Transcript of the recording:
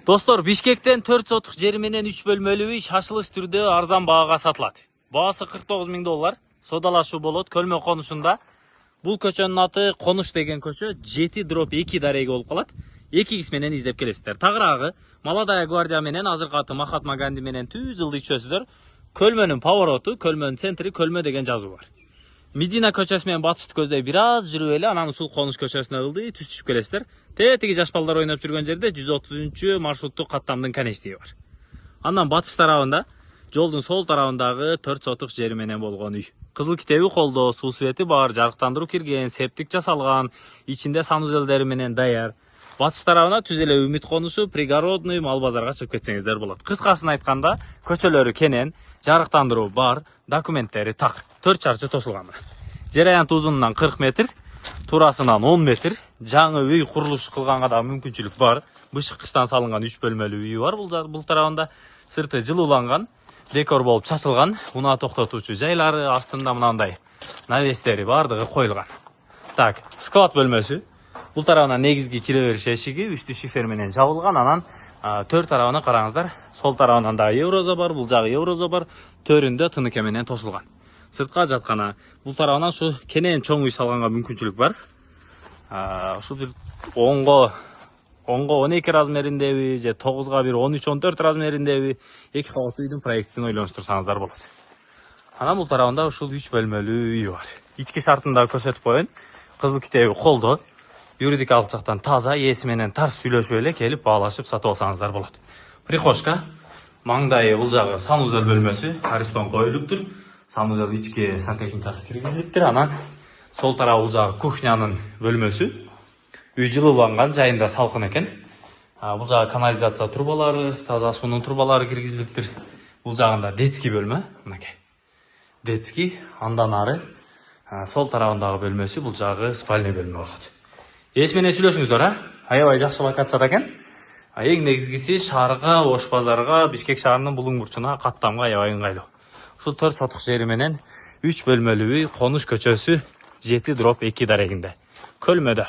Достор, Бишкектен 4 сотық жери менен 3 бөлмөлүү үй шашылыш түрдө арзан баага сатылат. Баасы $49.000. Содалашуу болот Көлмө конушунда. Бул көчөнүн аты Конуш деген көчө 7/2 дареги болуп калат. 2x менен издеп келесиздер. Тагыраагы Молодая гвардия менен азыркы аты Махатма Ганди менен түз жылды ичөсүздөр. Көлмөнүн повороту, Көлмөнүн центри, Көлмө деген жазуу бар. Медина көчөсү менен батышты көздөй бир аз жүрүп эле анан ушул Конуш көчөсүнө ылдый түшүп келесиздер. Тетиги жаш балдар ойноп жүргөн жерде 130 маршруттук каттамдын конечтиги бар. Андан батыш тарабында жолдун сол тарабындагы 4 сотук жери менен болгон үй. Кызыл китеби колдо, суу свети бар, жарыктандыруу кирген, септик жасалган, ичинде санузелдери менен даяр. Батыш тарабына түз эле Үмүт конушу, пригородный, мал базарга чыгып кетсеңиздер болот. Кыскасын айтканда, көчөлөрү кенен, жарыктандыруу бар, документтери так. 4 чарчы тосулган. Жер аянты узунунан 40 метр, турасынан 10 метр, жаңы үй курулуш кылганга да мүмкүнчүлүк бар. Бышык кыштан салынган 3 бөлмөлүү үй бар бул тарабында. Сырты жылууланган, декор болуп чачылган, унаа токтотуучу жайлары, астында мынандай навестери бардыгы коюлган. Так, склад бөлмөсү. Бул тарабынан негизги кире бериш эшиги үстү шифер менен жабылган. Анан төр тарабына караңыздар. Сол тарабынан да евроза бар, бул жагы евроза бар. Төрүндө тыныке менен тосулган. Сыртка жаткана. Бул тарабынан ушу кенен чоң үй салганга мүмкүнчүлүк бар. Ушу бир 10го 12 размериндеби, же 9га бир 13-14 размериндеби эки кабаттуу үйдүн проектисин ойлонуштурсаңыздар болот. Анан бул тарабында ушул 3 бөлмөлүү үй бар. Ички шартын да көрсөтүп коеюн. Кызыл китеби колдо. Юридикалык жактан таза, ээси менен тарс сүйлөшүп эле келип баалашып сатып алсаңыздар болот. Прихожка, маңдайы бул жагы санузел бөлмөсү, аристон коюлуптур. Санузел ички сантехникасы киргизилиптир. Анан сол тарабы бул жагы кухнянын бөлмөсү. Үй жылууланган, жайында салкын экен. Бул жагы канализация трубалары, таза суунун трубалары киргизилиптир. Бул жагында детский бөлмө, мынакей. Детский, андан ары сол тарабындагы бөлмөсү, бул жагы спальный бөлмө болот. Ээси менен сүйлөшүңүздөр, аябай жакшы локацияда экен. Эң негизгиси шаарга, Ош базарга, Бишкек шаарынын булуң бурчуна каттамга аябай ыңгайлуу. Ушул 4 сотук жери менен 3 бөлмөлүү үй Конуш көчөсү 7/2 дарегинде. Көлмөдө.